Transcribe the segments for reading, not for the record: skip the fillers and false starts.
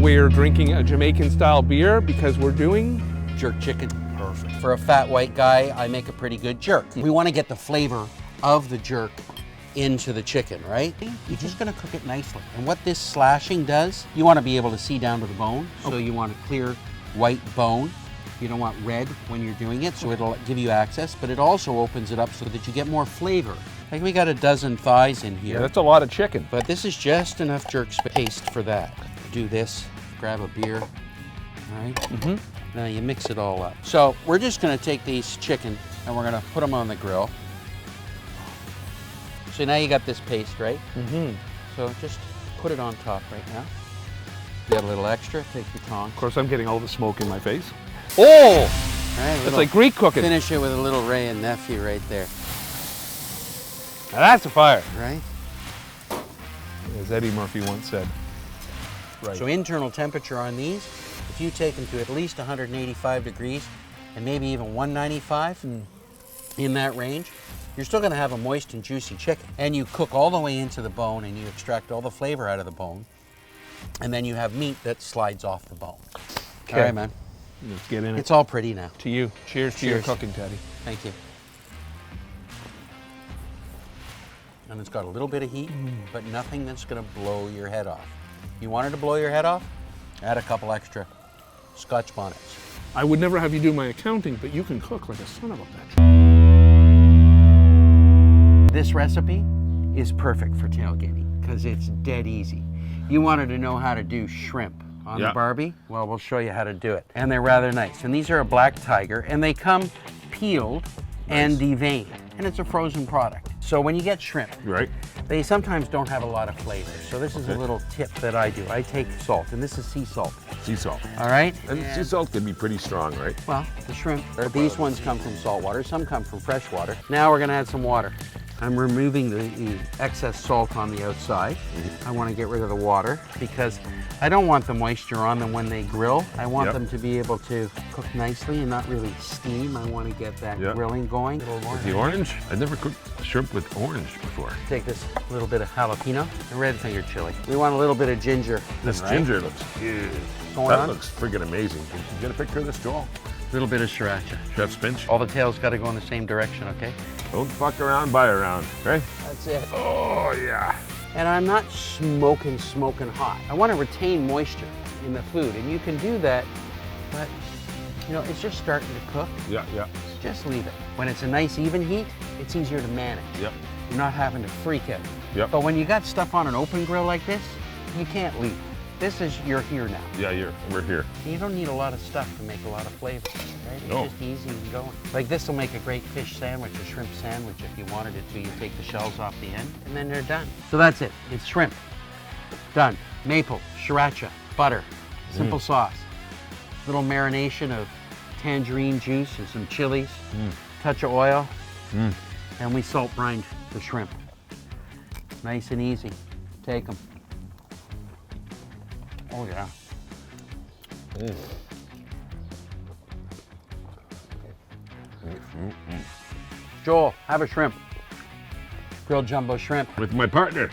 we're drinking a Jamaican style beer because we're doing jerk chicken. Perfect. For a fat white guy, I make a pretty good jerk. We want to get the flavor of the jerk into the chicken, right? You're just gonna cook it nicely. And what this slashing does, you wanna be able to see down to the bone. So you want a clear white bone. You don't want red when you're doing it, so it'll give you access, but it also opens it up so that you get more flavor. Like we got a dozen thighs in here. Yeah, that's a lot of chicken. But this is just enough jerk paste for that. Do this, grab a beer, all right? Now you mix it all up. So we're just gonna take these chicken and we're gonna put them on the grill. So now you got this paste, right? So just put it on top right now. You got a little extra, take your tongs. Of course, I'm getting all the smoke in my face. Oh! Right, it's like Greek cooking. Finish it with a little Ray and nephew right there. Now that's a fire. Right? As Eddie Murphy once said. Right. So internal temperature on these, if you take them to at least 185 degrees and maybe even 195 in that range, you're still gonna have a moist and juicy chicken. And you cook all the way into the bone and you extract all the flavor out of the bone. And then you have meat that slides off the bone. Okay. All right, man. Let's get in it. It's all pretty now. To you. Cheers to your cooking, Teddy. Thank you. And it's got a little bit of heat, but nothing that's gonna blow your head off. You want it to blow your head off? Add a couple extra Scotch bonnets. I would never have you do my accounting, but you can cook like a son of a bitch. This recipe is perfect for tailgating because it's dead easy. You wanted to know how to do shrimp on the Barbie? Well, we'll show you how to do it. And they're rather nice. And these are a black tiger, and they come peeled and deveined. And it's a frozen product. So when you get shrimp, they sometimes don't have a lot of flavor. So this is a little tip that I do. I take salt, and this is sea salt. Sea salt. All right? And sea salt can be pretty strong, right? Well, the shrimp, these ones come from salt water, some come from fresh water. Now we're gonna add some water. I'm removing the excess salt on the outside. I want to get rid of the water because I don't want the moisture on them when they grill. I want them to be able to cook nicely and not really steam. I want to get that grilling going. With the orange? I've never cooked shrimp with orange before. Take this little bit of jalapeno and red finger chili. We want a little bit of ginger. This ginger looks good. That looks friggin' amazing. Can you get a picture of this, Joel? A little bit of sriracha. Chef's pinch. All the tails got to go in the same direction, okay? Don't fuck around, buy around, right? That's it. Oh, yeah. And I'm not smoking hot. I want to retain moisture in the food, and you can do that, but you know, it's just starting to cook. Yeah. Just leave it. When it's a nice even heat, it's easier to manage. Yep. You're not having to freak it. Yep. But when you got stuff on an open grill like this, you can't leave. This is, you're here now. Yeah, we're here. You don't need a lot of stuff to make a lot of flavor, right? It's just easy and going. Like this will make a great fish sandwich or shrimp sandwich if you wanted it to. You take the shells off the end and then they're done. So that's it, it's shrimp. Done. Maple, sriracha, butter, simple sauce. Little marination of tangerine juice and some chilies, touch of oil, and we salt brine the shrimp. Nice and easy. Take them. Oh yeah. Joel, have a shrimp. Grilled jumbo shrimp. With my partner.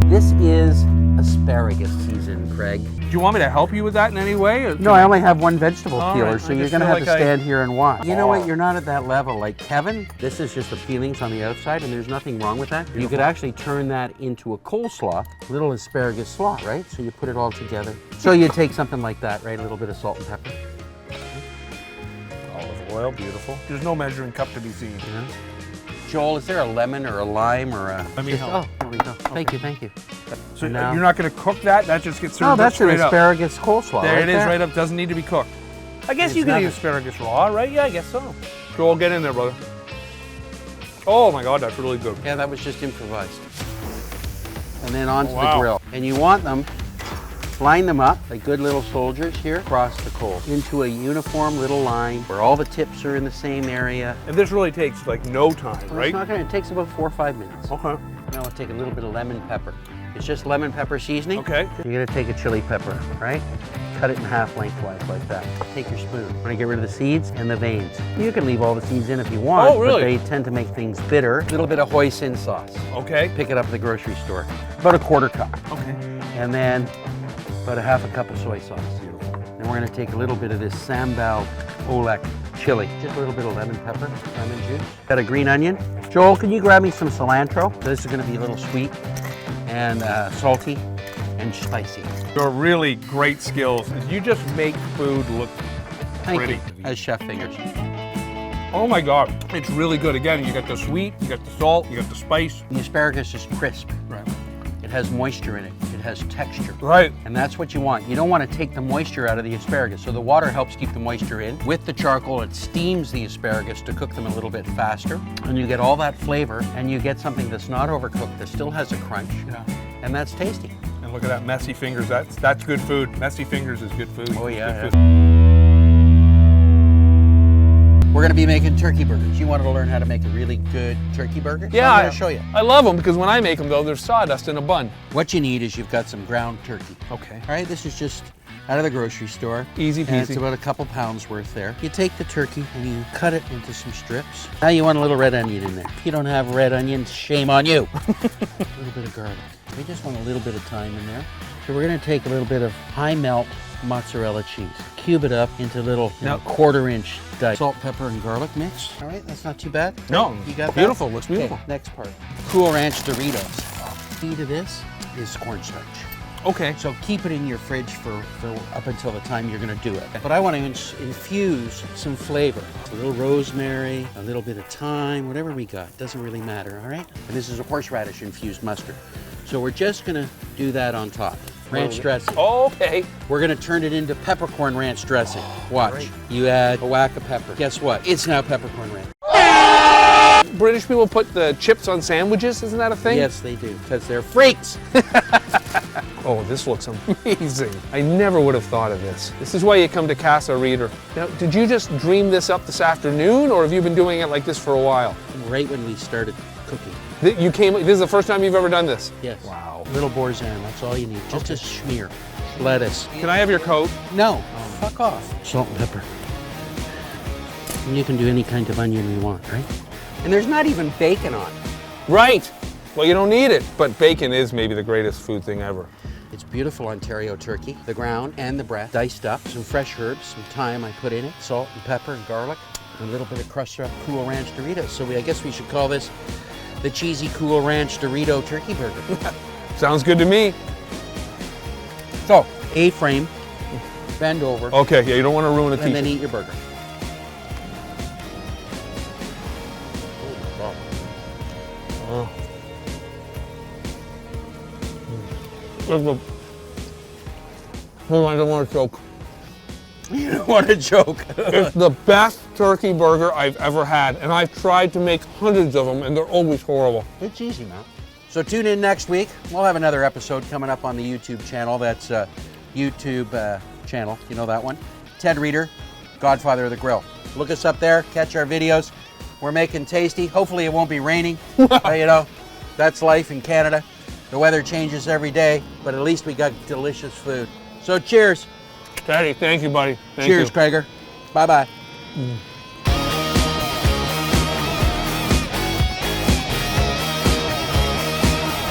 This is asparagus season, Craig. Do you want me to help you with that in any way? Or No, I only have one vegetable All peeler, right, so I you're just gonna feel have to like stand here and watch. You know what, you're not at that level. Like Kevin, this is just the peelings on the outside, and there's nothing wrong with that. Beautiful. You could actually turn that into a coleslaw, little asparagus slaw, right? So you put it all together. So you take something like that, right? A little bit of salt and pepper. Olive oil, beautiful. There's no measuring cup to be seen. Joel, is there a lemon or a lime or a... Let me help. Oh, there we go. Thank you. So you're not going to cook that? That just gets served No, up that's an straight up. asparagus coleslaw. There right it is, right up. Doesn't need to be cooked. I guess you can eat asparagus raw, right? Yeah, I guess so. Joel, get in there, brother. Oh my God, that's really good. Yeah, that was just improvised. And then onto the grill. And you want them, line them up like good little soldiers here across the coals into a uniform little line where all the tips are in the same area. And this really takes like no time, Well, right? It's not gonna, it takes about 4 or 5 minutes. Okay. Now we'll take a little bit of lemon pepper. It's just lemon pepper seasoning. Okay. You're gonna take a chili pepper, right? cut it in half lengthwise like that. Take your spoon. Want to get rid of the seeds and the veins. You can leave all the seeds in if you want, Oh, really? but they tend to make things bitter. A little bit of hoisin sauce. Okay. Pick it up at the grocery store. About a quarter cup. Okay. And then about a half a cup of soy sauce. Then we're gonna take a little bit of this sambal olek chili. Just a little bit of lemon pepper, lemon juice. Got a green onion. Joel, can you grab me some cilantro? This is gonna be a little sweet and salty and spicy. Your really great skills is you just make food look Thank pretty. you. As chef fingers. Oh my God, it's really good. Again, you got the sweet, you got the salt, you got the spice. The asparagus is crisp. Right. It has moisture in it. It has texture. Right. And that's what you want. You don't want to take the moisture out of the asparagus. So the water helps keep the moisture in. With the charcoal, it steams the asparagus to cook them a little bit faster. And you get all that flavor, and you get something that's not overcooked, that still has a crunch. Yeah. And that's tasty. And look at that, messy fingers. That's good food. Messy fingers is good food. Oh, yeah, Good yeah. food. We're going to be making turkey burgers. You wanted to learn how to make a really good turkey burger? Yeah, I'm going to show you. I love them because when I make them, though, there's sawdust in a bun. What you need is you've got some ground turkey. Okay. All right, this is just out of the grocery store. Easy And it's peasy. about a couple pounds worth there. You take the turkey and you cut it into some strips. Now you want a little red onion in there. If you don't have red onions, shame on you. A little bit of garlic. We just want a little bit of thyme in there. So we're going to take a little bit of high melt mozzarella cheese. Cube it up into little quarter-inch dice. Salt, pepper, and garlic mix. All right, that's not too bad. No, You got that? beautiful. Looks beautiful. Okay, next part. Cool Ranch Doritos. Key to this is cornstarch. Okay. So keep it in your fridge for up until the time you're going to do it. But I want to infuse some flavor. A little rosemary, a little bit of thyme, whatever we got. Doesn't really matter, all right? And this is a horseradish infused mustard. So we're just going to do that on top. Ranch dressing. Okay. We're going to turn it into peppercorn ranch dressing. Watch. Right. You add a whack of pepper. Guess what? It's now peppercorn ranch. British people put the chips on sandwiches. Isn't that a thing? Yes, they do, because they're freaks. Oh, this looks amazing. I never would have thought of this. This is why you come to Casa Reader. Now, did you just dream this up this afternoon, or have you been doing it like this for a while? Right when we started cooking. This is the first time you've ever done this? Yes. Wow. Little boursin, that's all you need. Just a smear. Lettuce. Can I have your coat? No. Fuck off. Salt and pepper. And you can do any kind of onion you want, right? And there's not even bacon on it. Right. Well, you don't need it, but bacon is maybe the greatest food thing ever. It's beautiful Ontario turkey. The ground and the breast, diced up. Some fresh herbs, some thyme I put in it. Salt and pepper and garlic. And a little bit of crushed up Cool Ranch Doritos. So I guess we should call this the cheesy Cool Ranch Dorito turkey burger. Sounds good to me. So, A-frame, bend over, Okay, yeah, you don't want to ruin a and then t-shirt. eat your burger. Oh. Hold on, I don't want to choke. You don't want to joke. It's the best turkey burger I've ever had, and I've tried to make hundreds of them, and they're always horrible. It's easy, man. So tune in next week. We'll have another episode coming up on the YouTube channel. That's YouTube channel. You know that one? Ted Reader, Godfather of the Grill. Look us up there. Catch our videos. We're making tasty. Hopefully it won't be raining. You know, that's life in Canada. The weather changes every day, but at least we got delicious food. So cheers. Teddy, thank you, buddy. Thank Cheers, you. Krager. Bye-bye.